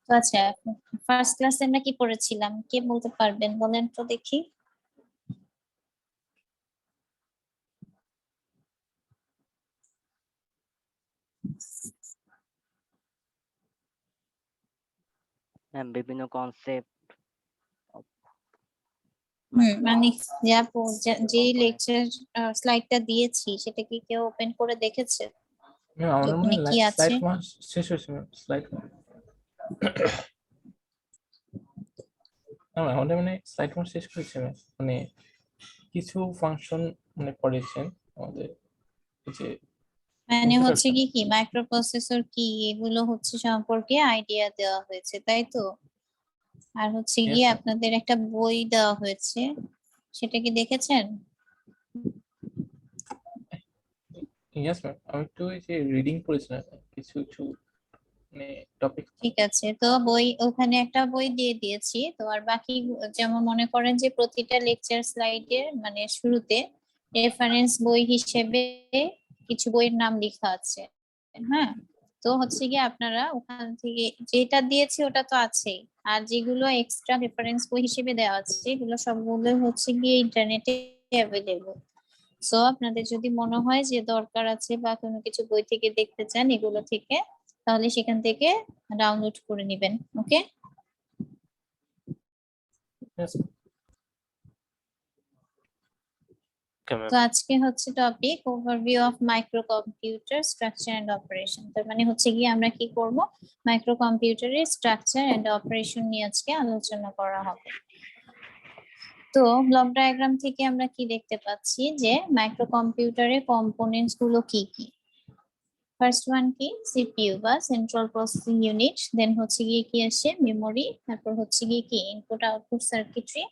তো আচ্ছা, ফার্স্ট ক্লাসে আমরা কি পড়েছিলাম, কে বলতে পারবেন? বলেন তো দেখি। বিভিন্ন কনসেপ্ট। মানে যে লেকচার স্লাইডটা দিয়েছি সেটা কি কেউ ওপেন করে দেখেছে? আমাদের মনে ওখানে কি আছে? স্লাইড ওয়ান শেষ হয়েছে স্লাইড আমাদের মানে স্লাইড ওয়ান শেষ করেছে মানে কিছু ফাংশন মানে পড়েছেন আমাদের যে মানে হচ্ছে কি মাইক্রো প্রসেসর কি এগুলো হচ্ছে সম্পর্কে আইডিয়া দেওয়া হয়েছে, তাই তো? আর হচ্ছে Yes, গিয়ে ma'am. আপনাদের একটা বই দেওয়া হয়েছে, সেটা কি দেখেছেন? ইয়েস ম্যাম, আমি একটু এই যে রিডিং পড়েছিলাম কিছু কিছু মানে টপিক। ঠিক আছে, তো বই ওখানে একটা বই দিয়ে দিয়েছি তো। আর বাকি যেমন মনে করেন যে প্রতিটা লেকচার স্লাইডের মানে শুরুতে রেফারেন্স বই হিসেবে কিছু বইয়ের নাম লেখা আছে। হ্যাঁ, তো হচ্ছে গিয়ে আপনারা ওখান থেকে যেটা দিয়েছি ওটা তো আছেই, আর যেগুলো এক্সট্রা রেফারেন্স বই হিসেবে দেওয়া আছে এগুলো সবগুলো হচ্ছে গিয়ে ইন্টারনেটে অ্যাভেলেবল। সো আপনাদের যদি মনে হয় যে দরকার আছে বা কোনো কিছু বই থেকে দেখতে চান এগুলো থেকে, তাহলে সেখান থেকে ডাউনলোড করে নেবেন। ওকে, Yes, তো আজকে হচ্ছে topic overview of micro computer structure and operation. তার মানে হচ্ছে গিয়ে আমরা কি করব, মাইক্রো কম্পিউটারের স্ট্রাকচার এন্ড অপারেশন নিয়ে আজকে আলোচনা করা হবে। তো ব্লক ডায়াগ্রাম থেকে আমরা কি দেখতে পাচ্ছি যে মাইক্রো কম্পিউটারের কম্পোনেন্টস গুলো কি কি। ফার্স্ট ওয়ান কি, সিপিইউ বা সেন্ট্রাল প্রসেসিং ইউনিট, দেন হচ্ছে গিয়ে কি আসে মেমোরি, তারপর হচ্ছে গিয়ে কি ইনপুট আউটপুট সার্কিটরি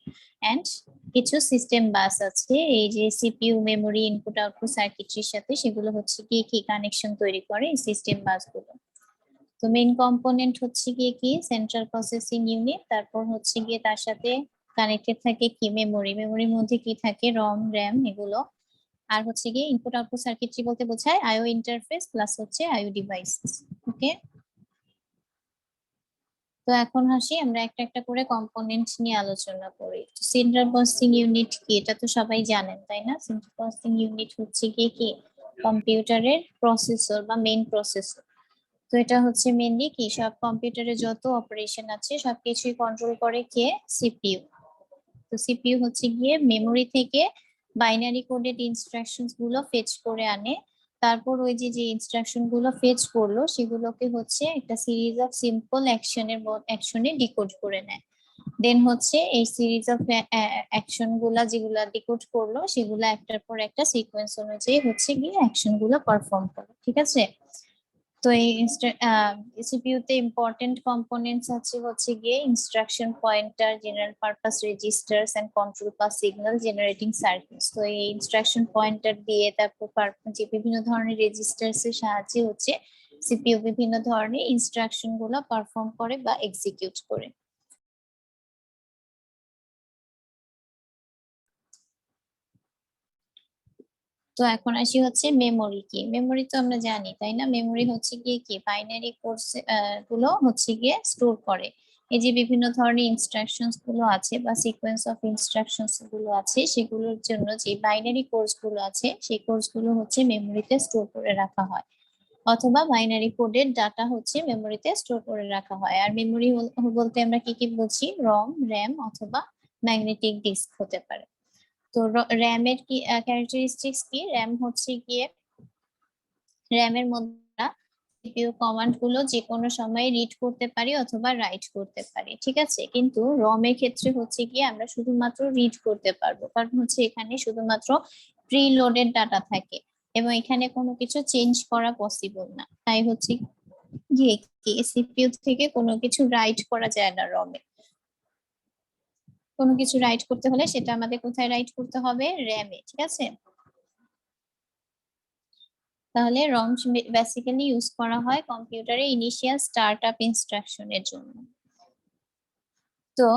এন্ড কিছু সিস্টেম বাস আছে এই যে সিপিইউ মেমোরি ইনপুট আউটপুট সার্কিটরির সাথে, সেগুলো হচ্ছে গিয়ে কি কানেকশন তৈরি করে এই সিস্টেম বাস গুলো। তো মেইন কম্পোনেন্ট হচ্ছে গিয়ে কি সেন্ট্রাল প্রসেসিং ইউনিট, তারপর হচ্ছে গিয়ে তার সাথে কানেক্টেড থাকে কি মেমোরি, মেমোরির মধ্যে কি থাকে রম র্যাম এগুলো। আর হচ্ছে গিয়ে ইনপুট আউটপুট সার্কিটরি বলতে বোঝায় আইও ইন্টারফেস প্লাস হচ্ছে আইও ডিভাইস। ওকে, তো এখন আসি আমরা একটা একটা করে কম্পোনেন্ট নিয়ে আলোচনা করি। সেন্ট্রাল প্রসেসিং ইউনিট কি, এটা তো সবাই জানেন তাই না? সেন্ট্রাল প্রসেসিং ইউনিট হচ্ছে গিয়ে কি কম্পিউটারের প্রসেসর বা মেইন প্রসেসর। তো এটা হচ্ছে মেইনলি কি সব কম্পিউটারে যত অপারেশন আছে সবকিছুই কন্ট্রোল করে কে, সিপিইউ। তো সিপিইউ হচ্ছে গিয়ে মেমোরি থেকে বাইনারি কোডেড ইনস্ট্রাকশনস গুলো ফেচ করে আনে, তারপর ওই যে যে ইনস্ট্রাকশন গুলো ফেচ করলো সেগুলোকে হচ্ছে একটা সিরিজ অফ সিম্পল অ্যাকশনে ডিকোড করে নেয়। দেন হচ্ছে এই সিরিজ অফ অ্যাকশন গুলা যেগুলা ডিকোড করলো সেগুলা একটার পর একটা সিকোয়েন্স অনুযায়ী হচ্ছে গিয়ে অ্যাকশন গুলো পারফর্ম করে। ঠিক আছে, তো এই সিপিইউ তে ইম্পর্টেন্ট কম্পোনেন্টস আছে হচ্ছে গিয়ে instruction pointer, general purpose registers and control pass signal generating circuits. তো এই ইনস্ট্রাকশন পয়েন্টার দিয়ে তারপর যে বিভিন্ন ধরনের রেজিস্টার্স এর সাহায্যে হচ্ছে সিপিইউ বিভিন্ন ধরনের ইনস্ট্রাকশন গুলো পারফর্ম করে বা এক্সিকিউট করে। তো এখন আসি হচ্ছে মেমোরি কি। মেমোরি তো আমরা জানি তাই না, মেমোরি হচ্ছে গিয়ে কি বাইনারি কোডস গুলো হচ্ছে গিয়ে স্টোর করে। এই যে বিভিন্ন ধরনের ইনস্ট্রাকশনস গুলো আছে বা সিকোয়েন্স অফ ইনস্ট্রাকশনস গুলো আছে সেগুলোর জন্য যে বাইনারি কোডস গুলো আছে সেই কোডস গুলো হচ্ছে মেমোরিতে স্টোর করে রাখা হয়, অথবা বাইনারি কোডের ডাটা হচ্ছে মেমোরিতে স্টোর করে রাখা হয়। আর মেমোরি বলতে আমরা কি কি বুঝি, রম, র্যাম অথবা ম্যাগনেটিক ডিস্ক হতে পারে। তো র্যামের কি ক্যারেক্টারিস্টিক্স কি, র্যাম হচ্ছে গিয়ে র্যামের মধ্যে সিপিইউ কমান্ড গুলো যে কোনো সময় রিড করতে পারি অথবা রাইট করতে পারি। ঠিক আছে, কিন্তু রমের ক্ষেত্রে হচ্ছে গিয়ে আমরা শুধুমাত্র রিড করতে পারবো, কারণ হচ্ছে এখানে শুধুমাত্র প্রি লোডেড ডাটা থাকে এবং এখানে কোনো কিছু চেঞ্জ করা পসিবল না। তাই হচ্ছে গিয়ে কি সিপিইউ থেকে কোনো কিছু রাইট করা যায় না রমে। কোনো কিছু রাইট করতে হলে সেটা আমাদের কোথায় রাইট করতে হবে, র্যামে। ঠিক আছে, তাহলে রম বেসিক্যালি ইউজ করা হয় কম্পিউটারে ইনিশিয়াল স্টার্ট আপ ইনস্ট্রাকশনের জন্য। তো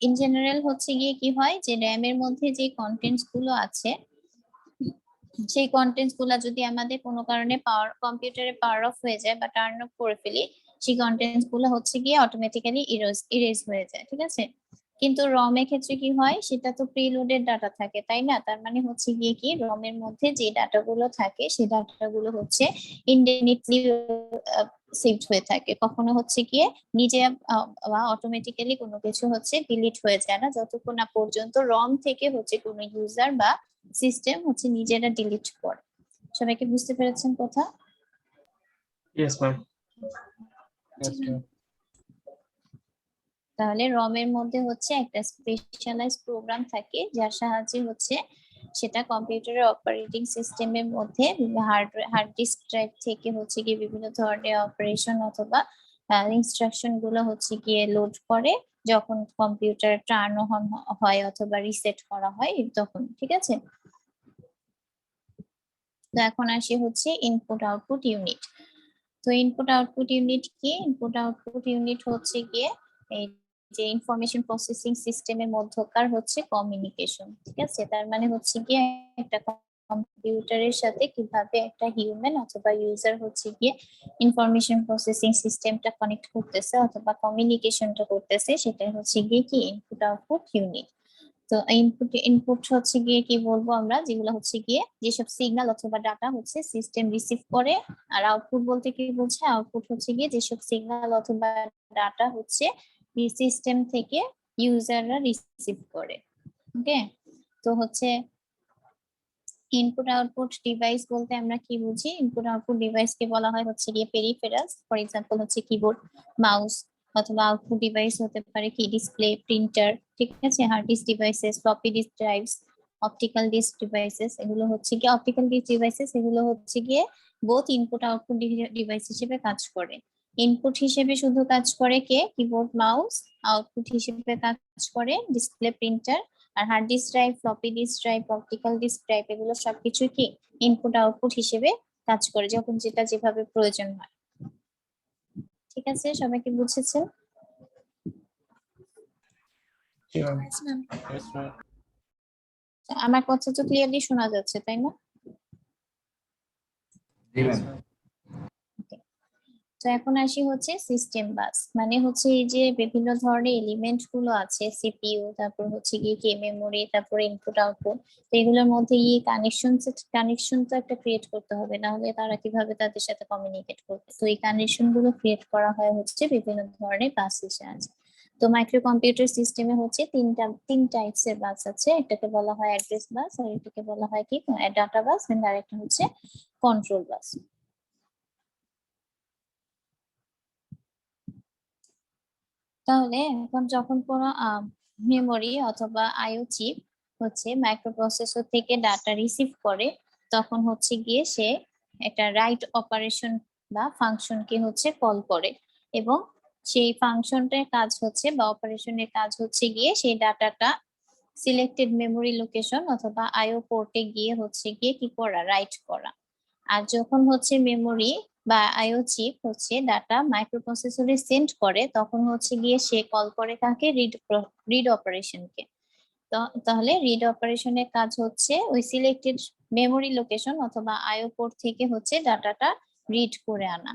ইন জেনারেল হচ্ছে গিয়ে কি হয় যে র্যাম এর মধ্যে যে কন্টেন্টস গুলো আছে সেই কন্টেন্টস গুলা যদি আমাদের কোনো কারণে কম্পিউটারে পাওয়ার অফ হয়ে যায় বা টার্ন অফ করে ফেলি, সেই কন্টেন্টস গুলো হচ্ছে গিয়ে অটোমেটিক্যালি ইরেজ হয়ে যায়, ঠিক আছে। কিন্তু রম এর ক্ষেত্রে কি হয়, সেটা তো প্রিলোডেড ডাটা থাকে, তাই না? তার মানে হচ্ছে গিয়ে কি, রম এর মধ্যে যে ডাটাগুলো থাকে সেই ডাটাগুলো হচ্ছে ইনডেফিনিটলি সেভড হয়ে থাকে, কখনো হচ্ছে গিয়ে নিজে বা অটোমেটিক্যালি কোনো কিছু হচ্ছে ডিলিট হয়ে যায় না, যতক্ষণ না পর্যন্ত রম থেকে হচ্ছে কোনো ইউজার বা সিস্টেম হচ্ছে নিজেরা ডিলিট করে। সবাইকে বুঝতে পেরেছেন কথা? Yes, ma'am. Yes, ma'am. তাহলে রম এর মধ্যে হচ্ছে একটা স্পেশালাইজড প্রোগ্রাম থাকে যার সাহায্যে হচ্ছে সেটা কম্পিউটারের অপারেটিং সিস্টেমের মধ্যে হার্ড ডিস্ক ড্রাইভ থেকে হচ্ছে গিয়ে বিভিন্ন ধরনের অপারেশন অথবা ইনস্ট্রাকশন গুলো হচ্ছে গিয়ে লোড করে যখন কম্পিউটার টার্ন অন হয় অথবা রিসেট করা হয় তখন, ঠিক আছে। তো এখন আসি হচ্ছে ইনপুট আউটপুট ইউনিট। তো ইনপুট আউটপুট ইউনিট কি? ইনপুট আউটপুট ইউনিট হচ্ছে গিয়ে এই যে ইনফরমেশন প্রসেসিং সিস্টেমের মধ্যকার হচ্ছে কমিউনিকেশন, ঠিক আছে। তার মানে হচ্ছে গিয়ে একটা কম্পিউটারের সাথে কিভাবে একটা হিউম্যান অথবা ইউজার হচ্ছে গিয়ে ইনফরমেশন প্রসেসিং সিস্টেমটা কানেক্ট করতেছে অথবা কমিউনিকেশনটা করতেছে, সেটাই হচ্ছে গিয়ে কি ইনপুট আউটপুট ইউনিট। তো ইনপুট হচ্ছে গিয়ে কি বলবো আমরা, যেগুলো হচ্ছে গিয়ে যেসব সিগন্যাল অথবা ডাটা হচ্ছে সিস্টেম রিসিভ করে। আর আউটপুট বলতে কি বলছে, আউটপুট হচ্ছে গিয়ে যেসব সিগন্যাল অথবা ডাটা হচ্ছে সিস্টেম থেকে ইউজাররা রিসিভ করে। ওকে, তো হচ্ছে ইনপুট আউটপুট ডিভাইস বলতে আমরা কি বুঝি? ইনপুট আউটপুট ডিভাইসকে বলা হয় হচ্ছে গিয়ে পেরিফেরালস, ফর এক্সাম্পল হচ্ছে কিবোর্ড, মাউস, অথবা আউটপুট ডিভাইস হতে পারে কি ডিসপ্লে, প্রিন্টার, ঠিক আছে, hard disk devices, floppy disk drives, optical disk devices. এগুলো হচ্ছে গিয়ে অপটিক্যাল ডিস্ক ডিভাইসেস, এগুলো হচ্ছে গিয়ে বোথ ইনপুট আউটপুট ডিভাইস হিসেবে কাজ করে। ইনপুট হিসেবে শুধু কাজ করে কে? Keyboard, mouse. আউটপুট হিসেবে কাজ করে ডিসপ্লে, প্রিন্টার। আর hard disk drive, floppy disk drive, optical disk drive, এগুলো সবকিছু কি ইনপুট আউটপুট হিসেবে কাজ করে যখন যেটা যেভাবে প্রয়োজন হয়। ঠিক আছে, সবাই কি বুঝেছেন? জি ma'am. Yes, ma'am. Yes, ma'am. আমার কথা তো ক্লিয়ারলি শোনা যাচ্ছে, তাই না? Yes, ma'am. তো এখন আসি হচ্ছে সিস্টেম বাস, মানে হচ্ছে এই যে বিভিন্ন ধরনের এলিমেন্ট গুলো আছে, সিপিইউ, তারপর হচ্ছে গিয়ে কি মেমোরি, তারপর ইনপুট আউটপুট। তো এগুলোর মধ্যে এই কানেকশন তো একটা ক্রিয়েট করতে হবে, না হলে তারা কিভাবে তাদের সাথে কমিউনিকেট করবে? তো এই কানেকশন গুলো ক্রিয়েট করা হয় হচ্ছে বিভিন্ন ধরনের বাসের সাহায্যে। তো মাইক্রো কম্পিউটার সিস্টেমে হচ্ছে তিন টাইপস এর বাস আছে। একটাকে বলা হয় অ্যাড্রেস বাস, আর এটাকে বলা হয় কি ডাটা বাস, এন্ড আরেকটা হচ্ছে কন্ট্রোল বাস। তাহলে এখন যখন কোনো মেমোরি অথবা আইও চিপ হচ্ছে মাইক্রোপ্রসেসর থেকে ডাটা রিসিভ করে, তখন হচ্ছে গিয়ে সে একটা রাইট অপারেশন বা ফাংশনকে হচ্ছে কল করে, এবং সেই ফাংশনটার কাজ হচ্ছে বা অপারেশনের কাজ হচ্ছে গিয়ে সেই ডাটাটা সিলেক্টেড মেমোরি লোকেশন অথবা আইও পোর্টে গিয়ে হচ্ছে গিয়ে কি করা, রাইট করা। আর যখন হচ্ছে মেমোরি বা আইও চিপ হচ্ছে ডাটা মাইক্রোপ্রসেসরে সেন্ড করে, তখন হচ্ছে গিয়ে সে কল করে কাকে, রিড অপারেশনকে। তাহলে রিড অপারেশনের কাজ হচ্ছে ওই সিলেক্টেড মেমোরি লোকেশন অথবা আইও পোর্ট থেকে হচ্ছে ডাটাটা রিড করে আনা।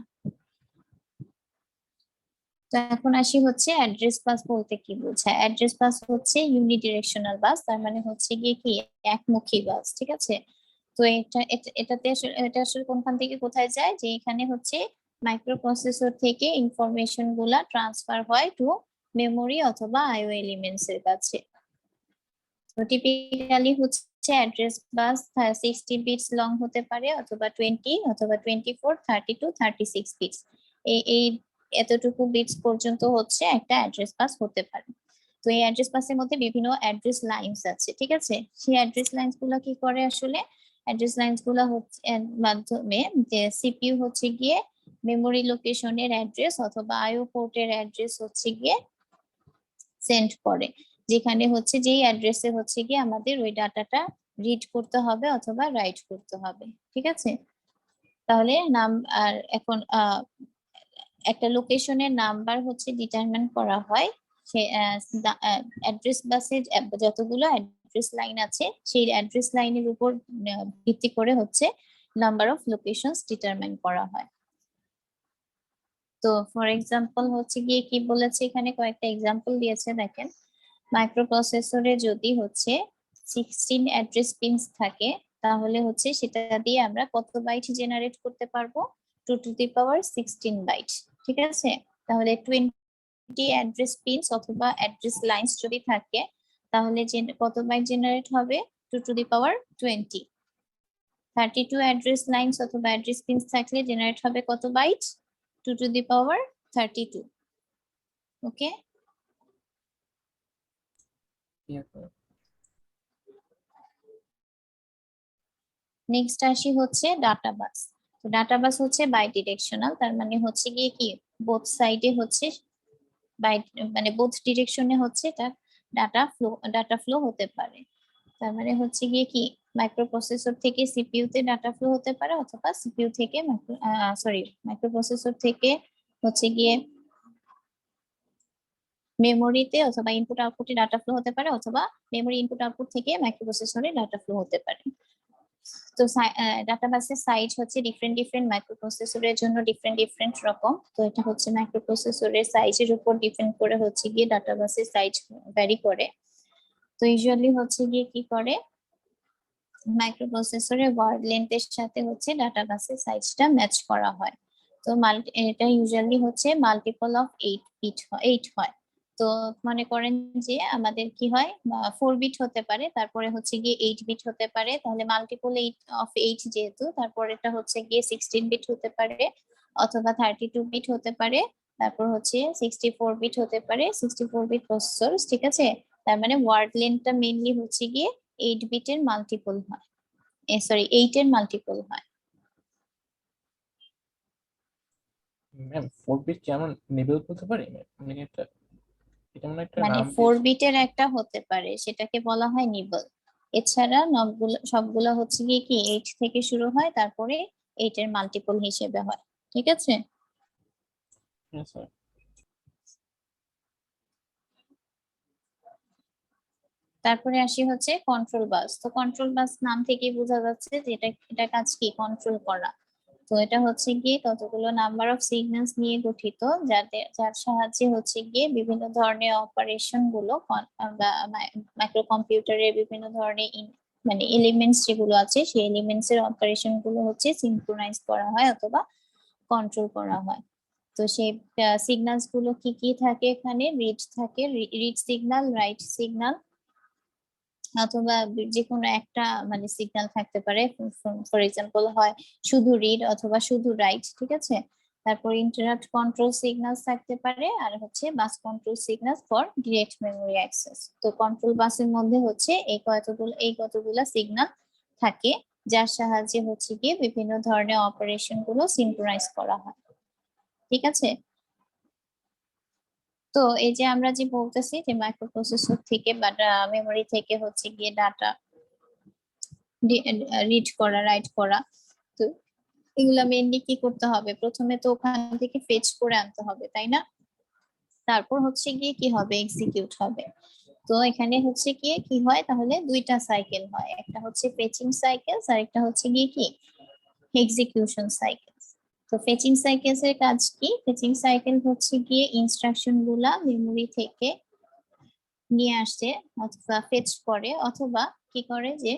তো এখন আসি হচ্ছে অ্যাড্রেস বাস বলতে কি বোঝায়। অ্যাড্রেস বাস হচ্ছে ইউনিডিরেকশনাল বাস, তার মানে হচ্ছে গিয়ে কি একমুখী বাস, ঠিক আছে। তো এটা আসলে কোনখান থেকে কোথায় যায়, যে এখানে হচ্ছে মাইক্রোপ্রসেসর থেকে ইনফরমেশন গুলা ট্রান্সফার হয় টু মেমোরি অথবা আইও এলিমেন্টস এর কাছে। তো টিপিক্যালি হচ্ছে অ্যাড্রেস বাস 60 বিটস লং হতে পারে, অথবা 20, অথবা 24, 32, 36 বিটস। এই এতটুকু বিটস পর্যন্ত হচ্ছে একটা অ্যাড্রেস বাস হতে পারে। তো এই অ্যাড্রেস বাসের মধ্যে বিভিন্ন অ্যাড্রেস লাইনস আছে, ঠিক আছে। সেই অ্যাড্রেস লাইনস গুলা কি করে আসলে, অ্যাড্রেস লাইনস গুলা হচ্ছে মাধ্যমে যে সিপিইউ হচ্ছে গিয়ে মেমোরি লোকেশনের অ্যাড্রেস অথবা আইও পোর্টের অ্যাড্রেস হচ্ছে গিয়ে সেন্ড করে, যেখানে হচ্ছে যেই অ্যাড্রেসে হচ্ছে গিয়ে আমাদের ওই ডাটাটা রিড করতে হবে অথবা রাইট করতে হবে, ঠিক আছে। তাহলে নাম আর এখন একটা লোকেশনের নাম্বার হচ্ছে ডিটারমিন করা হয় সে অ্যাড্রেস বাসে যতগুলো অ্যাড্রেস লাইন আছে সেই অ্যাড্রেস লাইনের উপর ভিত্তি করে হচ্ছে নাম্বার অফ লোকেশনস ডিটারমিন করা হয়। তো ফর এক্সাম্পল হচ্ছে গিয়ে কি বলেছে, এখানে কয়েকটা এক্সাম্পল দিয়েছে দেখেন। মাইক্রোপ্রসেসরে যদি হচ্ছে 16 অ্যাড্রেস পিনস থাকে, তাহলে হচ্ছে সেটা দিয়ে আমরা কত বাইট জেনারেট করতে পারবো? 2 to the power 16 বাইট। ঠিক আছে, তাহলে 20 অ্যাড্রেস পিনস অথবা অ্যাড্রেস লাইনস যদি থাকে, তাহলে কত বাইট জেনারেট হবে? 2 to the power 20। 32 address lines অথবা অ্যাড্রেস পিনস থাকলে জেনারেট হবে কত byte? 2 to the power 32। Okay, Yes, next আসি হচ্ছে ডাটা বাস। তো ডাটা বাস হচ্ছে বাই ডিরেকশনাল, তার মানে হচ্ছে গিয়ে কি বোথ সাইডে হচ্ছে বাই, মানে বোথ ডিরেকশনে হচ্ছে এটা ডাটা ফ্লো হতে পারে। তার মানে হচ্ছে গিয়ে কি মাইক্রোপ্রসেসর থেকে সিপিইউ তে ডাটা ফ্লো হতে পারে, অথবা সিপিইউ থেকে মাইক্রোপ্রসেসর থেকে হচ্ছে গিয়ে মেমোরিতে অথবা ইনপুট আউটপুটে ডাটা ফ্লো হতে পারে, অথবা মেমোরি ইনপুট আউটপুট থেকে মাইক্রোপ্রসেসরে ডাটা ফ্লো হতে পারে। তো ডাটা বাসের সাইজ হচ্ছে ডিফারেন্ট ডিফারেন্ট মাইক্রোপ্রসেসরের জন্য ডিফারেন্ট রকম। তো এটা হচ্ছে মাইক্রোপ্রসেসরের সাইজের উপর ডিপেন্ড করে হচ্ছে গিয়ে ডাটা বাসের সাইজ ভ্যারি করে। তো ইউজুয়ালি হচ্ছে গিয়ে কি করে, মাইক্রোপ্রসেসরের ওয়ার্ড লেন্থের সাথে হচ্ছে ডাটা বাসের সাইজটা ম্যাচ করা হয়। তো এটা ইউজুয়ালি হচ্ছে মাল্টিপল অফ 8 হয়। তো মনে করেন যে আমাদের কি হয়, 4 বিট হতে পারে, তারপরে হচ্ছে গিয়ে 8 বিট হতে পারে, তাহলে মাল্টিপল 8 যেহেতু, তারপর এটা হচ্ছে গিয়ে 16 বিট হতে পারে, অথবা 32 বিট হতে পারে, তারপর হচ্ছে 64 বিট হতে পারে, 64 বিট প্রসেসর। ঠিক আছে, তার মানে ওয়ার্ড লেন্থটা মেইনলি হচ্ছে গিয়ে 8 বিটের মাল্টিপল হয়, সরি 8 এর মাল্টিপল হয়। ম্যাম 4 বিট কি আমরা নেবেল বলতে পারি? মানে এটা মানে একটা মানে নাম 4 বিটের একটা হতে পারে, সেটাকে বলা হয় নিবল। এছাড়া সবগুলো হচ্ছে গিয়ে কি 8 থেকে শুরু হয়, তারপরে 8 এর মাল্টিপল হিসেবে হয়। ঠিক আছে, দিয়েছে। তারপরে আসি হচ্ছে কন্ট্রোল বাস। তো কন্ট্রোল বাস নাম থেকেই বোঝা যাচ্ছে যে এটা কাজ কি, কন্ট্রোল করা। তো এটা হচ্ছে গিয়ে কতগুলো নাম্বার অফ সিগন্যালস নিয়ে গঠিত, যার সাহায্যে হচ্ছে গিয়ে বিভিন্ন ধরনের অপারেশন গুলো মাইক্রো কম্পিউটারের বিভিন্ন ধরনের মানে এলিমেন্টস যেগুলো আছে, সেই এলিমেন্টস এর অপারেশন গুলো হচ্ছে সিনক্রোনাইজ করা হয় অথবা কন্ট্রোল করা হয়। তো সেই সিগন্যালস গুলো কি কি থাকে, এখানে রিড থাকে, রিড সিগন্যাল, রাইট সিগন্যাল, অথবা যে কোনো একটা মানে সিগন্যাল থাকতে পারে। ফর এক্সাম্পল হয় শুধু রিড অথবা শুধু রাইট। ঠিক আছে, তারপর ইন্টারাপ্ট কন্ট্রোল সিগন্যালস থাকতে পারে, আর হচ্ছে bus control signal for direct memory access. তো কন্ট্রোল বাসের মধ্যে হচ্ছে এই কতগুলো সিগন্যাল থাকে, যার সাহায্যে হচ্ছে গিয়ে বিভিন্ন ধরনের অপারেশন গুলো সিনক্রোনাইজ করা হয়। ঠিক আছে, তো এই যে আমরা যে বলতেছি যে মাইক্রোপ্রসেসর থেকে বা মেমোরি থেকে হচ্ছে গিয়ে ডাটা রিড করা, রাইট করা, তো এগুলা মেইনলি কি করতে হবে, প্রথমে তো ওখান থেকে ফেচ করে আনতে হবে, তাই না? তারপর হচ্ছে গিয়ে কি হবে, এক্সিকিউট হবে। তো এখানে হচ্ছে গিয়ে কি হয়, তাহলে দুইটা সাইকেল হয়, একটা হচ্ছে ফেচিং সাইকেল আর একটা হচ্ছে গিয়ে কি এক্সিকিউশন সাইকেল। তো ফেচিং সাইকেলস এর কাজ কি, ফেচিং সাইকেল হচ্ছে গিয়ে ইনস্ট্রাকশন গুলা মেমোরি থেকে নিয়ে আসে অথবা ফেচ করে, অথবা কি করে যে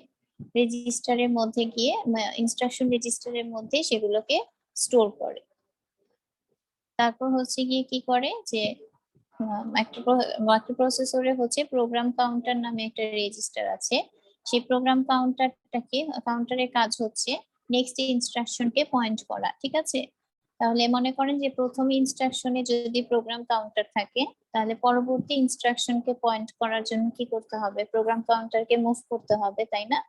রেজিস্টারের মধ্যে গিয়ে ইনস্ট্রাকশন রেজিস্টারের মধ্যে সেগুলোকে স্টোর করে। তারপর হচ্ছে গিয়ে কি করে যে মাইক্রোপ্রসেসরে হচ্ছে প্রোগ্রাম কাউন্টার নামে একটা রেজিস্টার আছে, সেই প্রোগ্রাম কাউন্টারের কাজ হচ্ছে নেক্সট ইনস্ট্রাকশনকে পয়েন্ট করা। ঠিক আছে, তাহলে মনে করেন যে প্রথম ইনস্ট্রাকশনে যদি প্রোগ্রাম কাউন্টার থাকে, তাহলে পরবর্তী ইনস্ট্রাকশনকে পয়েন্ট করার জন্য কি করতে হবে, প্রোগ্রাম কাউন্টারকে মুভ করতে হবে, তাই না?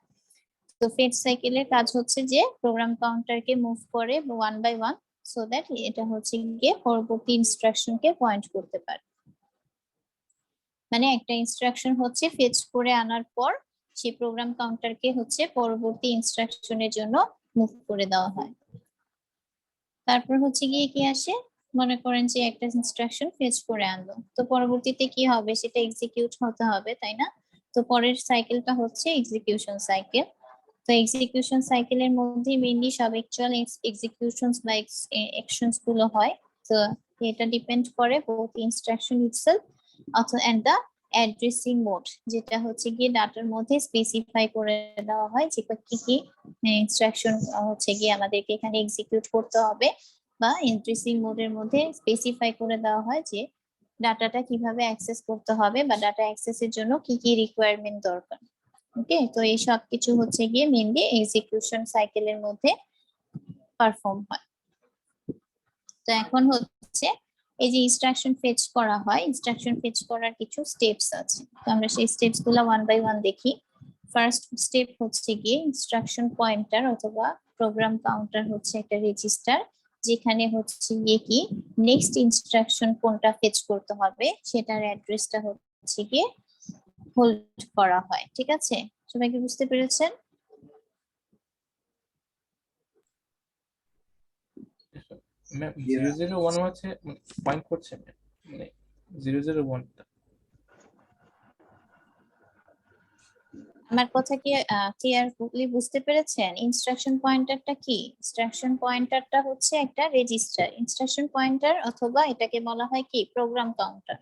তো ফেচ সাইকেলের কাজ হচ্ছে যে প্রোগ্রাম কাউন্টারকে মুভ করে 1 বাই 1, সো দ্যাট এটা হচ্ছে গিয়ে পরবর্তী ইনস্ট্রাকশনকে পয়েন্ট করতে পারে। মানে একটা ইনস্ট্রাকশন হচ্ছে ফেচ করে আনার পর সেই প্রোগ্রাম কাউন্টারকে হচ্ছে পরবর্তী ইনস্ট্রাকশনের জন্য মুভ করে দেওয়া হয়। তারপর হচ্ছে গিয়ে কি আসে, মনে করেন যে একটা ইনস্ট্রাকশন ফেচ করে আনলো, তো পরবর্তীতে কি হবে, সেটা এক্সিকিউট হতে হবে, তাই না? তো পরের সাইকেলটা হচ্ছে এক্সিকিউশন সাইকেল। তো এক্সিকিউশন সাইকেলের মধ্যে মেইনলি সব অ্যাকচুয়াল এক্সিকিউশনস বা অ্যাকশনস গুলো হয়। তো এটা ডিপেন্ড করে বোথ ইনস্ট্রাকশন ইটসেলফ অথবা এন্ড দা অ্যাড্রেসিং মোড, যেটা হচ্ছে গিয়ে ডাটার মধ্যে স্পেসিফাই করে দেওয়া হয় যে কি কি ইনস্ট্রাকশন হচ্ছে গিয়ে আমাদেরকে এখানে এক্সিকিউট করতে হবে, বা অ্যাড্রেসিং মোডের মধ্যে স্পেসিফাই করে দেওয়া হয় যে ডাটাটা কিভাবে অ্যাক্সেস করতে হবে বা ডাটা অ্যাক্সেসের জন্য কি কি রিকোয়ারমেন্ট দরকার। ওকে, তো এই সব কিছু হচ্ছে গিয়ে মেইনলি এক্সিকিউশন সাইকেলের মধ্যে পারফর্ম হয়। তো এখন হচ্ছে এই যে ইনস্ট্রাকশন ফেচ করা হয়, ইনস্ট্রাকশন ফেচ করার কিছু স্টেপস আছে, তো আমরা সেই স্টেপস গুলো ওয়ান বাই ওয়ান দেখি। ফার্স্ট স্টেপ হচ্ছে গিয়ে ইনস্ট্রাকশন পয়েন্টার অথবা প্রোগ্রাম কাউন্টার হচ্ছে একটা রেজিস্টার, যেখানে হচ্ছে গিয়ে কি নেক্সট ইনস্ট্রাকশন কোনটা ফেচ করতে হবে সেটার অ্যাড্রেসটা হচ্ছে গিয়ে হোল্ড করা হয়। ঠিক আছে, সবাই কি বুঝতে পেরেছেন? ম্যাম 001 হচ্ছে পয়েন্ট করছে ma'am, মানে 001টা। আমার কথা কি ক্লিয়ারলি বুঝতে পেরেছেন? ইনস্ট্রাকশন পয়েন্টারটা কি? ইনস্ট্রাকশন পয়েন্টারটা হচ্ছে একটা রেজিস্টার, ইনস্ট্রাকশন পয়েন্টার অথবা এটাকে বলা হয় কি প্রোগ্রাম কাউন্টার।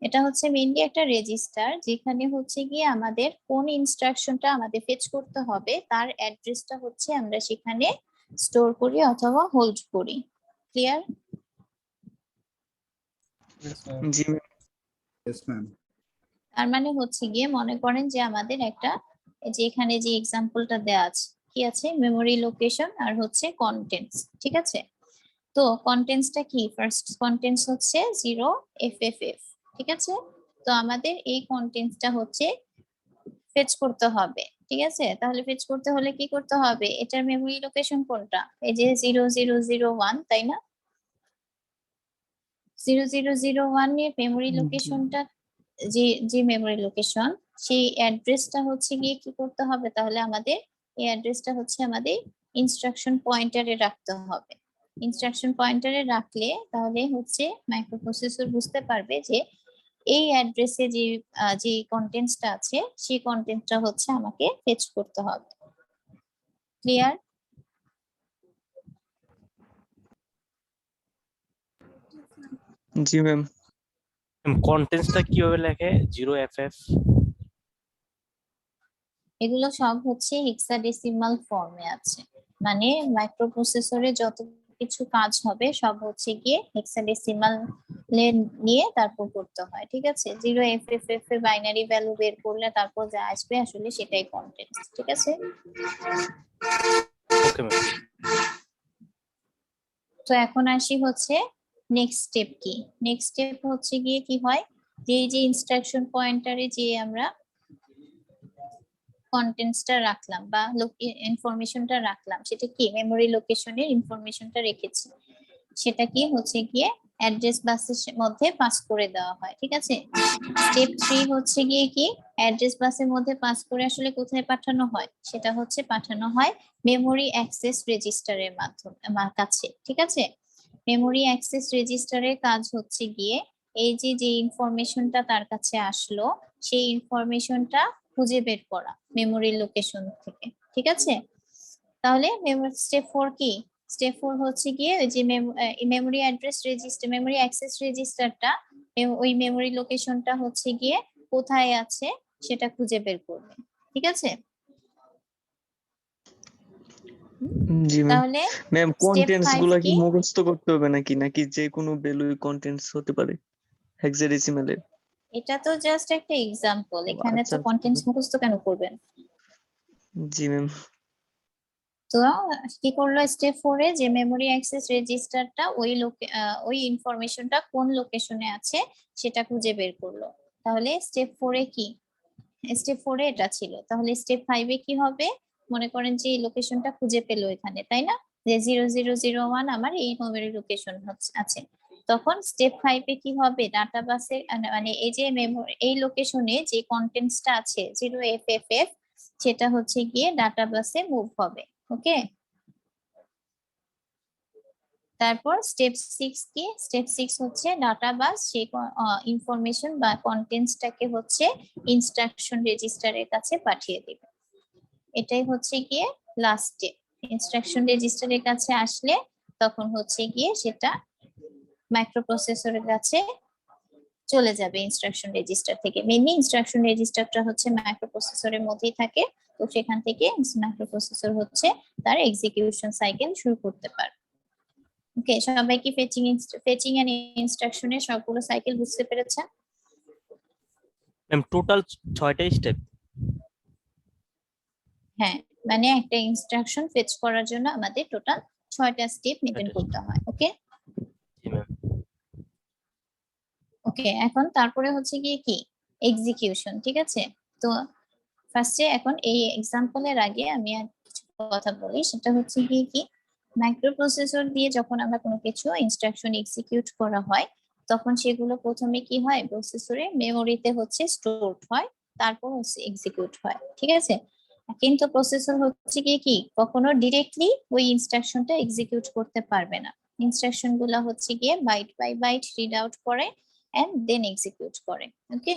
এটা হচ্ছে মেইনলি একটা রেজিস্টার, যেখানে হচ্ছে গিয়ে আমাদের কোন ইনস্ট্রাকশনটা আমাদের ফেচ করতে হবে তার অ্যাড্রেসটা হচ্ছে আমরা সেখানে স্টোর করি অথবা হোল্ড করি। ক্লিয়ার? Yes, ma'am. জি ম্যাম। Yes, ma'am. তার মানে হচ্ছে গিয়ে মনে করেন যে আমাদের একটা এই যে এখানে যে এক্সাম্পলটা দেওয়া আছে কি আছে, মেমোরি লোকেশন আর হচ্ছে কন্টেন্টস। ঠিক আছে, তো কন্টেন্টসটা কি? ফার্স্ট কন্টেন্টস হচ্ছে 0FFF। ঠিক আছে, তো আমাদের এই কন্টেন্টসটা হচ্ছে ফেচ করতে হবে। ঠিক আছে, তাহলে ফেচ করতে হলে কি করতে হবে? এটার মেমোরি লোকেশন কোনটা? এই যে 0001, তাই না? 0001 এর মেমোরি লোকেশনটা যে যে মেমোরি লোকেশন, সেই অ্যাড্রেসটা হচ্ছে গিয়ে কি করতে হবে? তাহলে আমাদের এই অ্যাড্রেসটা হচ্ছে আমাদের ইনস্ট্রাকশন পয়েন্টারে রাখতে হবে। ইনস্ট্রাকশন পয়েন্টারে রাখলে তাহলে হচ্ছে মাইক্রোপ্রসেসর বুঝতে পারবে যে এই অ্যাড্রেসে যে যে কন্টেন্টসটা আছে সেই কন্টেন্টটা হচ্ছে আমাকে ফেচ করতে হবে। ক্লিয়ার? জি ম্যাম। কন্টেন্টসটা কিভাবে লেখে 0FF? এগুলো সব হচ্ছে হেক্সাডেসিমাল ফর্মে আছে, মানে মাইক্রোপ্রসেসরে যত কিছু কাজ হবে সব হচ্ছে গিয়ে হেক্সাডেসিমাল নিয়ে তারপর করতে হয়। ঠিক আছে, 0FFF এর বাইনারি ভ্যালু বের করলে তারপর যা আসবে আসলে সেটাই কন্টেন্টস। ঠিক আছে, ওকে ম্যাম। তো এখন আসি হচ্ছে নেক্সট স্টেপ কি। নেক্সট স্টেপ হচ্ছে গিয়ে কি হয়, যে এই যে ইনস্ট্রাকশন পয়েন্টারে যে আমরা কন্টেন্টসটা রাখলাম বা ইনফরমেশনটা রাখলাম, সেটা কি মেমোরি লোকেশনের ইনফরমেশনটা রেখেছি, সেটা কি হচ্ছে গিয়ে অ্যাড্রেস বাসের মধ্যে পাস করে দেওয়া হয়। ঠিক আছে, স্টেপ 3 হচ্ছে গিয়ে কি অ্যাড্রেস বাসের মধ্যে পাস করে আসলে কোথায় পাঠানো হয়? সেটা হচ্ছে পাঠানো হয় মেমোরি অ্যাক্সেস রেজিস্টারের মাধ্যমে আমার কাছে। ঠিক আছে, মেমোরি অ্যাক্সেস রেজিস্টারের কাজ হচ্ছে গিয়ে এই যে যে ইনফরমেশনটা তার কাছে আসলো সেই ইনফরমেশনটা খুঁজে বের করা মেমোরি লোকেশন থেকে। ঠিক আছে, তাহলে স্টেপ 4 কি? স্টেপ 4 হচ্ছে গিয়ে ওই যে memory address register, memory access রেজিস্টারটা ওই মেমোরি লোকেশনটা হচ্ছে গিয়ে কোথায় আছে সেটা খুঁজে বের করবে। ঠিক আছে, জি ম্যাম। তাহলে ম্যাম স্টেপ কন্টেন্টস 5 গুলা কি কি? মুখস্থ করতে হবে নাকি নাকি যে কোনো ভ্যালু কন্টেন্টস হতে পারে হেক্সাডেসিমালে? এটা তো জাস্ট একটা এক্সাম্পল, এখানে আচ্ছা তো আচ্ছা। কন্টেন্টস মুখস্থ কেন করবেন? জি ম্যাম। তো কি করলো স্টেপ 4 এ, যে মেমোরি অ্যাক্সেস রেজিস্টারটা ওই ইনফরমেশনটা কোন লোকেশনে আছে সেটা খুঁজে বের করলো। তাহলে স্টেপ 4 এ কি? স্টেপ 4 এ এটা ছিল, তাহলে স্টেপ 5 এ কি হবে? মনে করেন যে এই লোকেশনটা খুঁজে পেলো এখানে, তাই না? যে 0001 আমার এই মেমোরি লোকেশন আছে, তখন স্টেপ 5 এ কি হবে? ডাটাবাসে মানে এই যে মেমোরি এই লোকেশনে যে কন্টেন্টসটা আছে 0FFF সেটা হচ্ছে গিয়ে ডাটাবাসে মুভ হবে। ওকে, তারপর স্টেপ 6 কি? স্টেপ 6 হচ্ছে ডাটাবাস সেই ইনফরমেশন বা কন্টেন্টসটাকে হচ্ছে ইনস্ট্রাকশন রেজিস্টারের কাছে পাঠিয়ে দিবে। এটাই হচ্ছে গিয়ে লাস্ট স্টেপ। ইনস্ট্রাকশন রেজিস্টারের কাছে আসলে তখন হচ্ছে গিয়ে সেটা মাইক্রোপ্রসেসরের কাছে চলে যাবে ইনস্ট্রাকশন রেজিস্টার থেকে। মেইনলি ইনস্ট্রাকশন রেজিস্টারটা হচ্ছে মাইক্রোপ্রসেসরের মধ্যেই থাকে, তো সেখান থেকে মাইক্রোপ্রসেসর হচ্ছে তার এক্সিকিউশন সাইকেল শুরু করতে পারে। ওকে, সবাই কি ফেচিং এন্ড ইনস্ট্রাকশনের সবগুলো সাইকেল বুঝতে পেরেছেন? ম্যাম টোটাল 6টাই স্টেপ। হ্যাঁ, মানে একটা ইনস্ট্রাকশন ফেচ করার জন্য আমাদের টোটাল 6টা স্টেপ মেইনটেইন 6টা করতে হয়। ওকে জি ম্যাম। ওকে, এখন তারপরে হচ্ছে গিয়ে কি এক্সিকিউশন, ঠিক আছে? তো ফার্স্টে এখন এই এক্সাম্পলের আগে আমি আর কিছু কথা বলি, সেটা হচ্ছে গিয়ে কি মাইক্রোপ্রসেসর দিয়ে যখন আমরা কোনো কিছু ইনস্ট্রাকশন এক্সিকিউট করা হয়, তখন সেগুলো প্রথমে কি হয় প্রসেসরে মেমোরিতে হচ্ছে স্টোরড হয়, তারপর হচ্ছে এক্সিকিউট হয়, ঠিক আছে? কিন্তু প্রসেসর হচ্ছে গিয়ে কি কখনো ডিরেক্টলি ওই ইনস্ট্রাকশনটা এক্সিকিউট করতে পারবে না। ইনস্ট্রাকশন গুলো হচ্ছে গিয়ে byte by byte read out করে এন্ড দেন এক্সিকিউট করে। ওকে,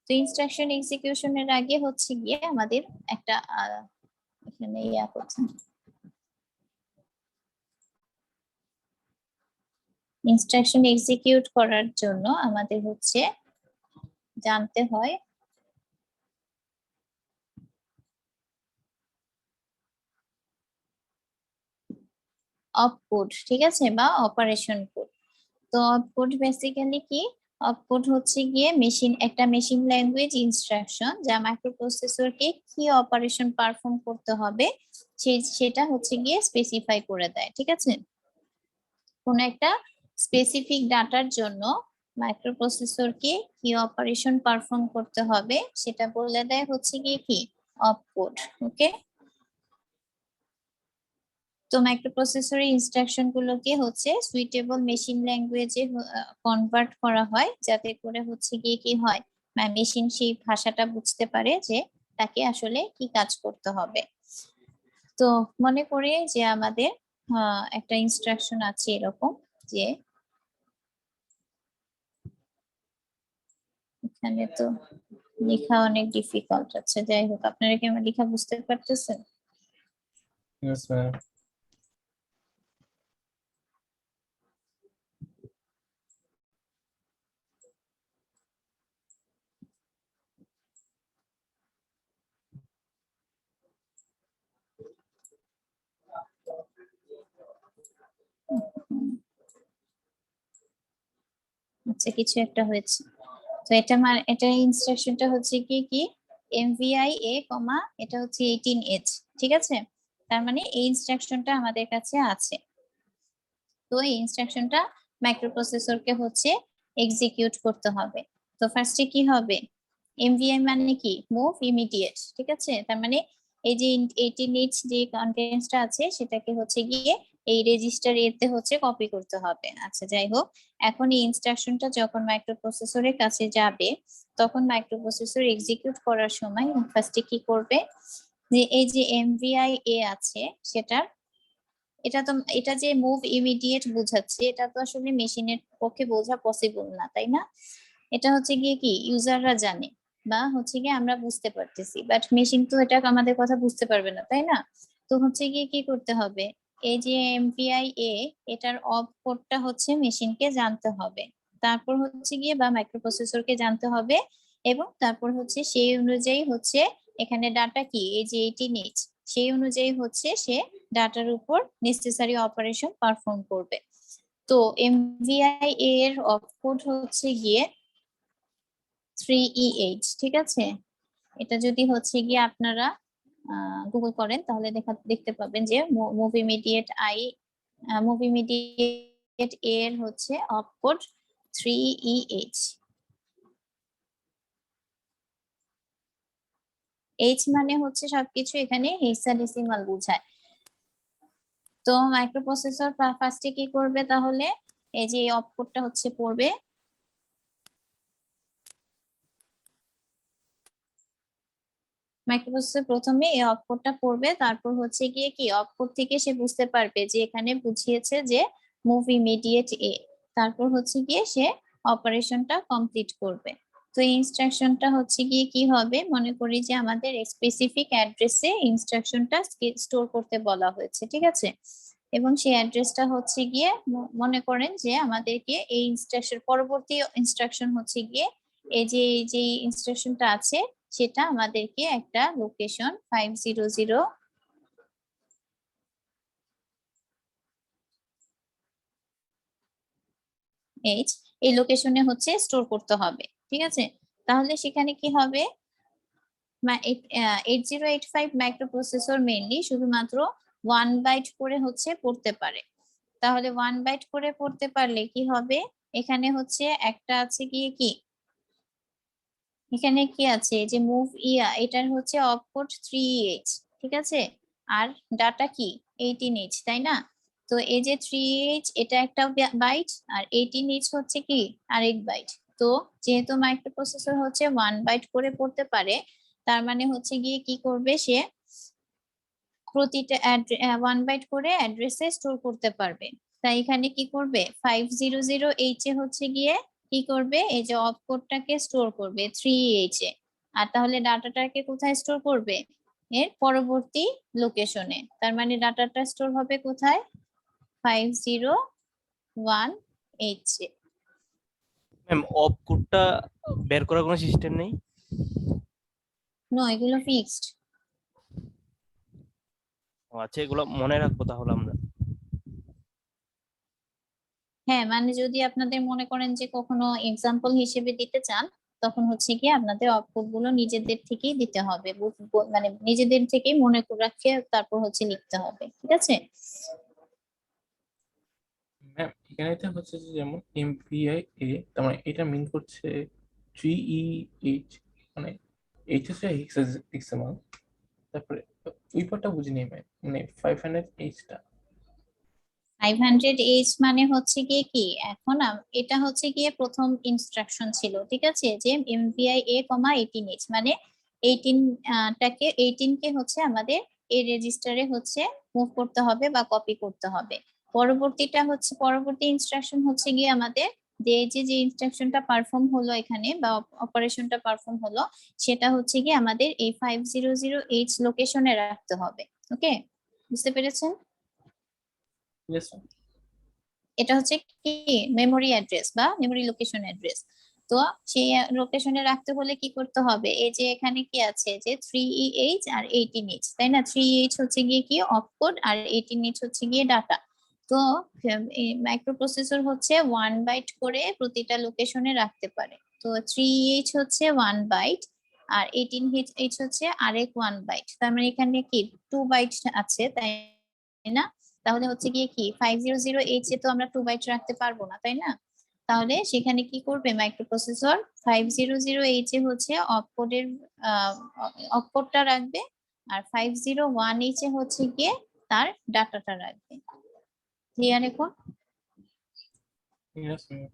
তো ইনস্ট্রাকশন এক্সিকিউশনের আগে হচ্ছে গিয়ে আমাদের একটা এখানে ইয়া করছে, ইনস্ট্রাকশন এক্সিকিউট করার জন্য আমাদের হচ্ছে জানতে হয় অপকোড, ঠিক আছে, বা অপারেশন কোড। তো অপকোড বেসিক্যালি কি, অপকোড হচ্ছে গিয়ে একটা মেশিন ল্যাঙ্গুয়েজ ইনস্ট্রাকশন যা মাইক্রোপ্রসেসরকে কি অপারেশন পারফর্ম করতে হবে সেটা হচ্ছে গিয়ে স্পেসিফাই করে দেয়, ঠিক আছে? কোন একটা স্পেসিফিক ডাটার জন্য মাইক্রোপ্রসেসরকে কি অপারেশন পারফর্ম করতে হবে সেটা বলে দেয় হচ্ছে গিয়ে কি অপকোড। ওকে, তো মাইক্রোপ্রসেসরের ইনস্ট্রাকশন গুলোকে হচ্ছে সুইটেবল মেশিন ল্যাঙ্গুয়েজে কনভার্ট করা হয়, যাতে করে হচ্ছে গিয়ে কি হয় মেশিন সেই ভাষাটা বুঝতে পারে যে তাকে আসলে কি কাজ করতে হবে। তো মনে করি যে আমাদের একটা ইনস্ট্রাকশন আছে এরকম যে, এখানে তো লেখা অনেক ডিফিকাল্ট আছে, যাই হোক আপনারা কি আমার লেখা বুঝতে পারতেছেন? Yes ma'am. আচ্ছা, কিছু একটা হয়েছে। তো এটা ইনস্ট্রাকশনটা হচ্ছে কি এমভিআই এ কমা এটা হচ্ছে 18H, ঠিক আছে? তার মানে এই ইনস্ট্রাকশনটা আমাদের কাছে আছে। তো এই ইনস্ট্রাকশনটা মাইক্রোপ্রসেসরকে হচ্ছে এক্সিকিউট করতে হবে। তো ফার্স্টে কি হবে, এমভিআই মানে কি মুভ ইমিডিয়েট, ঠিক আছে? তার মানে এই যে 18H যে কন্টেন্টসটা আছে সেটাকে হচ্ছে গিয়ে এই রেজিস্টার এতে হচ্ছে কপি করতে হবে। আচ্ছা, যাই হোক, এখন এই ইনস্ট্রাকশনটা যখন মাইক্রোপ্রসেসরের কাছে যাবে, তখন মাইক্রোপ্রসেসর এক্সিকিউট করার সময় ফার্স্টে কি করবে, যে এই যে এমভিআই এ আছে সেটার এটা যে মুভ ইমিডিয়েট বোঝাচ্ছে, এটা তো আসলে মেশিনের পক্ষে বোঝা পসিবল না, তাই না? এটা হচ্ছে গিয়ে কি ইউজাররা জানে বা হচ্ছে গিয়ে আমরা বুঝতে পারতেছি, বাট মেশিন তো এটা আমাদের কথা বুঝতে পারবে না, তাই না? তো হচ্ছে গিয়ে কি করতে হবে, এই যে এমপিআই এ এটার অফ কোডটা হচ্ছে মেশিনকে জানতে হবে, তারপর হচ্ছে গিয়ে বা মাইক্রোপ্রসেসরকে জানতে হবে, এবং তারপর হচ্ছে সেই অনুযায়ী হচ্ছে এখানে ডাটা কি এই যে 18H সেই অনুযায়ী হচ্ছে সে ডাটার উপর নেসেসারি অপারেশন পারফর্ম করবে। তো এমভিআই এর অপকোড হচ্ছে গিয়ে 3EH, ঠিক আছে? এটা যদি হচ্ছে গিয়ে আপনারা গুগল করেন তাহলে দেখতে পাবেন যে মুভ ইমিডিয়েট এর হচ্ছে অপকোড 3EH। H মানে হচ্ছে সবকিছু এখানে হেক্সাডেসিমাল বোঝায়। তো মাইক্রোপ্রসেসর ফার্স্টে কি করবে তাহলে, এই যে অপকোডটা হচ্ছে পড়বে, মাইক্রোপ্রসেসর প্রথমে এই অপকোডটা পড়বে, তারপর হচ্ছে গিয়ে কি অপকোড থেকে সে বুঝতে পারবে যে এখানে বুঝিয়েছে যে মুভ ইমিডিয়েট এ, তারপর হচ্ছে গিয়ে সে অপারেশনটা কমপ্লিট করবে। তো এই ইনস্ট্রাকশনটা হচ্ছে গিয়ে কি হবে, মনে করি যে আমাদের স্পেসিফিক অ্যাড্রেসে ইনস্ট্রাকশনটা স্টোর করতে বলা হয়েছে, ঠিক আছে? এবং সেই অ্যাড্রেসটা হচ্ছে গিয়ে মনে করেন যে আমাদেরকে এই ইনস্ট্রাকশন পরবর্তী ইনস্ট্রাকশন হচ্ছে গিয়ে এই যে ইনস্ট্রাকশনটা আছে সেটা আমাদেরকে একটা লোকেশন 500 এইচ এই লোকেশনে হচ্ছে স্টোর করতে হবে, ঠিক আছে? তাহলে সেখানে কি হবে, 8085 মাইক্রোপ্রসেসর মেইনলি শুধুমাত্র 1 বাইট করে হচ্ছে পড়তে পারে। তাহলে 1 বাইট করে পড়তে পারলে কি হবে, এখানে হচ্ছে একটা আছে গিয়ে কি, এখানে কি আছে যে মুভ ইয়া, এটার হচ্ছে অপকোড 3H, ঠিক আছে? আর ডাটা কি 18H, তাই না? তো এই যে 3H এটা একটা বাইট আর 18H হচ্ছে কি আরেক বাইট। তো যেহেতু মাইক্রোপ্রসেসর হচ্ছে 1 বাইট করে পড়তে পারে, তার মানে হচ্ছে গিয়ে কি করবে সে প্রতিটা 1 বাইট করে অ্যাড্রেসে স্টোর করতে পারবে। তাই এখানে কি করবে 500H এ হচ্ছে গিয়ে কি করবে, এই যে অপকোডটাকে স্টোর করবে 3H এ। আর তাহলে ডাটাটাকে কোথায় স্টোর করবে, এর পরবর্তী লোকেশনে। তার মানে ডাটাটা স্টোর হবে কোথায়, 501H এ। ম্যাম অফ কোডটা বের করার কোনো সিস্টেম নেই? নো, এগুলো ফিক্সড। ও আচ্ছা, এগুলো মনে রাখবো তাহলে আমরা। হ্যাঁ, মানে যদি আপনাদের মনে করেন যে কখনো এক্সাম্পল হিসেবে দিতে চান, তখন হচ্ছে কি আপনাদের অপকোড গুলো নিজেদের থেকেই দিতে হবে, মানে নিজেদের থেকেই মনে করে রাখে তারপর হচ্ছে লিখতে হবে, ঠিক আছে? ম্যাম এখানে তো হচ্ছে যে যেমন এমপিআই এ, তার মানে এটা মিন করছে 3EH, মানে এইচ হচ্ছে হেক্সাডেসিমাল। তারপরে ওই পার্টটা বুঝিনি ম্যাম, মানে 500H টা। 500H মানে হচ্ছে গিয়ে কি, এখন এটা হচ্ছে গিয়ে প্রথম ইনস্ট্রাকশন ছিল, ঠিক আছে? যে MVI A, 18H মানে 18 কে হচ্ছে আমাদের এই রেজিস্টারে হচ্ছে মুভ করতে হবে বা কপি করতে হবে। পরবর্তীটা হচ্ছে পরবর্তী ইনস্ট্রাকশন হচ্ছে গিয়ে আমাদের যে ইনস্ট্রাকশনটা পারফর্ম হলো এখানে বা অপারেশনটা পারফর্ম হলো, সেটা হচ্ছে গিয়ে আমাদের এই 500H লোকেশনে রাখতে হবে। ওকে, বুঝতে পেরেছেন? Yes ma'am. এটা হচ্ছে কি মেমোরি অ্যাড্রেস বা মেমোরি লোকেশন অ্যাড্রেস। তো সেই লোকেশনে রাখতে হলে কি করতে হবে, এই যে এখানে কি আছে যে 3EH আর 18H, তাই না? 3EH হচ্ছে গিয়ে কি অপকোড আর 18H হচ্ছে গিয়ে ডাটা। তো মাইক্রোপ্রসেসর হচ্ছে 1 বাইট করে প্রতিটা লোকেশনে রাখতে পারে। তো 3EH হচ্ছে 1 বাইট আর 18H হচ্ছে আরেক 1 বাইট। তার মানে এখানে কি 2 বাইট আছে, তাই না? তাহলে হচ্ছে গিয়ে কি 500H এ তো আমরা 2 বাইট রাখতে পারবো না, তাই না? তাহলে সেখানে কি করবে মাইক্রোপ্রসেসর 500H এ হচ্ছে অপকোডের অপকোডটা রাখবে, আর 501H এ হচ্ছে গিয়ে তার ডাটাটা রাখবে। ক্লিয়ার এখন? Yes ma'am.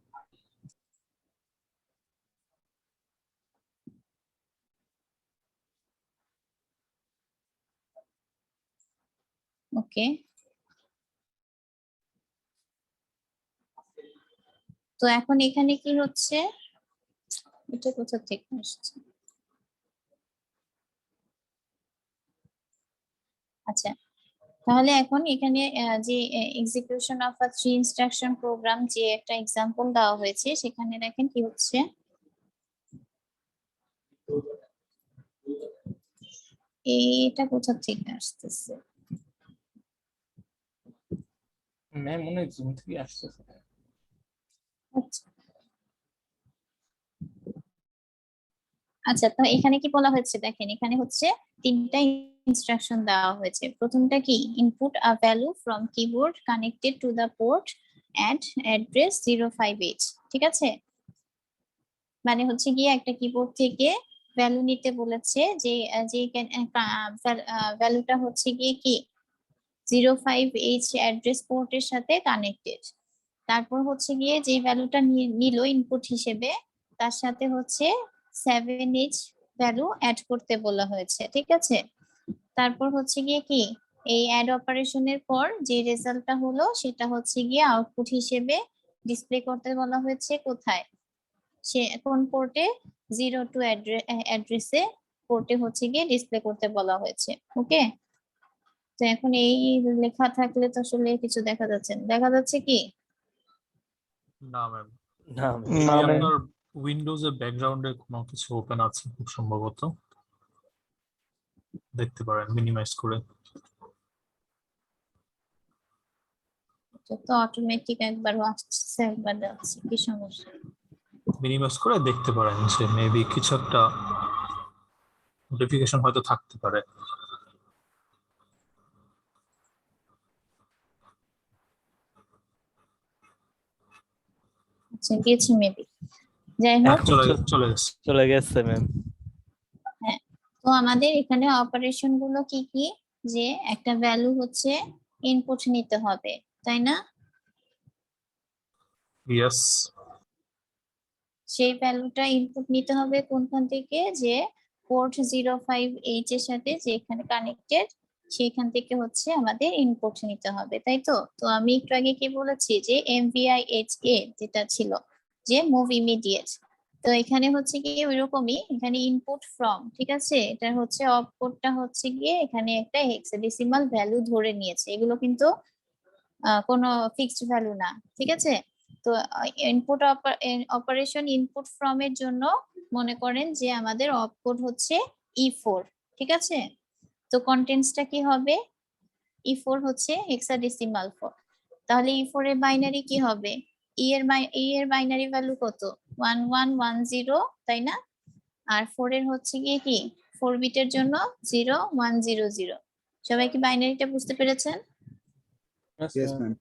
ওকে, তো এখন এখানে কি হচ্ছে, এটা কোথা থেকে আসছে? আচ্ছা, তাহলে এখন এখানে যে execution of a 3 instruction program যে একটা এক্সাম্পল দেওয়া হয়েছে, সেখানে দেখেন কি হচ্ছে, এটা কোথা থেকে আসতেছে? ম্যাম মনে হয় জুম থেকে আসতেছে। আচ্ছা আচ্ছা, তো এখানে কি বলা হয়েছে দেখেন, এখানে হচ্ছে 3টা ইনস্ট্রাকশন দেওয়া হয়েছে। প্রথমটা কি, input a value from keyboard connected to the port at address 05H, ঠিক আছে? মানে হচ্ছে গিয়ে একটা কিবোর্ড থেকে ভ্যালু নিতে বলেছে, যে ভ্যালুটা হচ্ছে গিয়ে কি 05H অ্যাড্রেস পোর্টের সাথে কানেক্টেড। তারপর হচ্ছে গিয়ে যে ভ্যালুটা নিল ইনপুট হিসেবে, তার সাথে হচ্ছে 7H ভ্যালু অ্যাড করতে বলা হয়েছে, ঠিক আছে? তারপর হচ্ছে গিয়ে কি, এই অ্যাড অপারেশনের পর যে রেজাল্টটা হলো সেটা হচ্ছে গিয়ে আউটপুট হিসেবে ডিসপ্লে করতে বলা হয়েছে কোথায়, সে কোন পোর্টে, 02 অ্যাড্রেসে পোর্টে হচ্ছে গিয়ে ডিসপ্লে করতে বলা হয়েছে। ওকে, তো এখন এই লেখা থাকলে তো আসলে কিছু দেখা যাচ্ছে না। দেখা যাচ্ছে কি? না ম্যাম, না না ম্যাম। আপনার উইন্ডোজের ব্যাকগ্রাউন্ডে কোনো কিছু ওপেন আছে খুব সম্ভবত, দেখতে পারেন মিনিমাইজ করে। এটা তো অটোমেটিক একবার আসছে একবার যাচ্ছে, কি সমস্যা? মিনিমাইজ করে দেখতে পারেন যে মেবি কিছু একটা নোটিফিকেশন হয়তো থাকতে পারে। আচ্ছা গেছে মেবি, যাই হোক। এখন চলে গেছে। চলে গেছে ম্যাম। হ্যাঁ, তো আমাদের এখানে অপারেশন গুলো কি কি, যে একটা ভ্যালু হচ্ছে ইনপুট নিতে হবে, তাই না? ইয়েস, সেই ভ্যালুটা ইনপুট নিতে হবে কোনখান থেকে, যে পোর্ট 05H এর সাথে যে এখানে কানেক্টেড, সেখান থেকে হচ্ছে আমাদের ইনপুট নিতে হবে, তাই তো? তো আমি একটু আগে কি বলেছি যে MVIHA যেটা ছিল যে মুভ ইমিডিয়েট, তো এখানে হচ্ছে গিয়ে ওইরকমই, এখানে ইনপুট ফ্রম, ঠিক আছে, এটা হচ্ছে অপকোডটা হচ্ছে গিয়ে এখানে একটা হেক্সাডেসিমাল ভ্যালু ধরে নিয়েছে, এগুলো কিন্তু কোনো ফিক্সড ভ্যালু না, ঠিক আছে? তো ইনপুট অপারেশন ইনপুট ফ্রম এর জন্য মনে করেন যে আমাদের অপকোড হচ্ছে E4, ঠিক আছে? তো কন্টেন্টসটা কি হবে? E4 হচ্ছে হেক্সাডেসিমাল 4, তাহলে E4 এর বাইনারি কি হবে? E এর বাইনারি ভ্যালু কত? 1110, তাই না? আর 4 এর হচ্ছে গিয়ে কি 4 বিটের জন্য 0100। সবাই কি বাইনারিটা বুঝতে পেরেছেন? Yes, ma'am.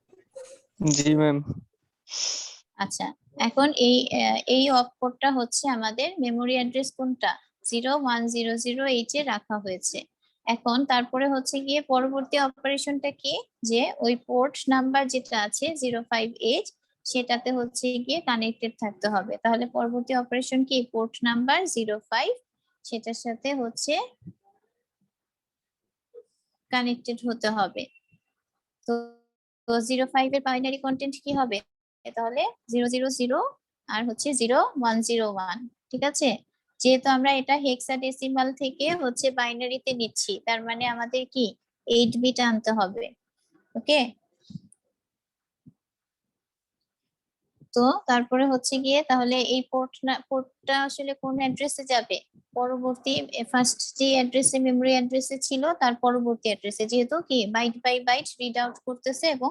জি ম্যাম। আচ্ছা, এখন এই অপকোডটা হচ্ছে আমাদের মেমোরি অ্যাড্রেস কোনটা 0100H এ রাখা হয়েছে। এখন তারপরে হচ্ছে গিয়ে পরবর্তী অপারেশনটা কি, যে ওই পোর্ট নাম্বার যেটা আছে 05H সেটাতে হচ্ছে গিয়ে কানেক্টেড থাকতে হবে, তাহলে পরবর্তী অপারেশন কি পোর্ট নাম্বার 05 সেটার সাথে হচ্ছে কানেক্টেড হতে হবে। তো 05 এর বাইনারি কন্টেন্ট কি হবে? তাহলে 000 আর হচ্ছে 0101, ঠিক আছে? যেহেতু আমরা এটা হেক্সাডেসিমাল থেকে হচ্ছে বাইনারিতে নিচ্ছি, তার মানে আমাদের কি 8 বিট আনতে হবে, ওকে? তো তারপরে হচ্ছে গিয়ে তাহলে এই পোর্টটা আসলে কোন অ্যাড্রেসে যাবে? পরবর্তী ফার্স্ট যে অ্যাড্রেসে মেমরি অ্যাড্রেসে ছিল তার পরবর্তী অ্যাড্রেসে, যেহেতু কি byte by byte read out করতেছে এবং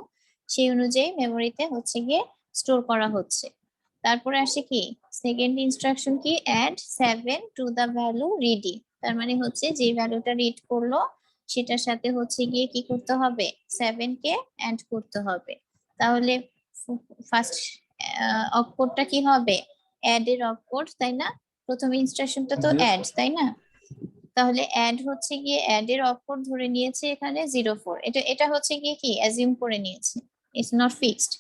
সেই অনুযায়ী মেমরিতে হচ্ছে গিয়ে স্টোর করা হচ্ছে। তারপরে আসে কি সেকেন্ড ইনস্ট্রাকশন, কি অ্যাড 7 টু দা ভ্যালু রিডি, তার মানে হচ্ছে যে ভ্যালুটা রিড করলো সেটার সাথে হচ্ছে গিয়ে কি করতে হবে 7 কে অ্যাড করতে হবে। তাহলে ফার্স্ট অপকোডটা কি হবে অ্যাড এর অপকোড, তাই না? প্রথম ইনস্ট্রাকশনটা তো Yes. অ্যাড, তাই না? তাহলে অ্যাড হচ্ছে গিয়ে অ্যাড এর অপকোড ধরে নিয়েছে এখানে 04, এটা হচ্ছে গিয়ে কি অ্যাজিউম করে নিয়েছে, ইটস নট ফিক্সড।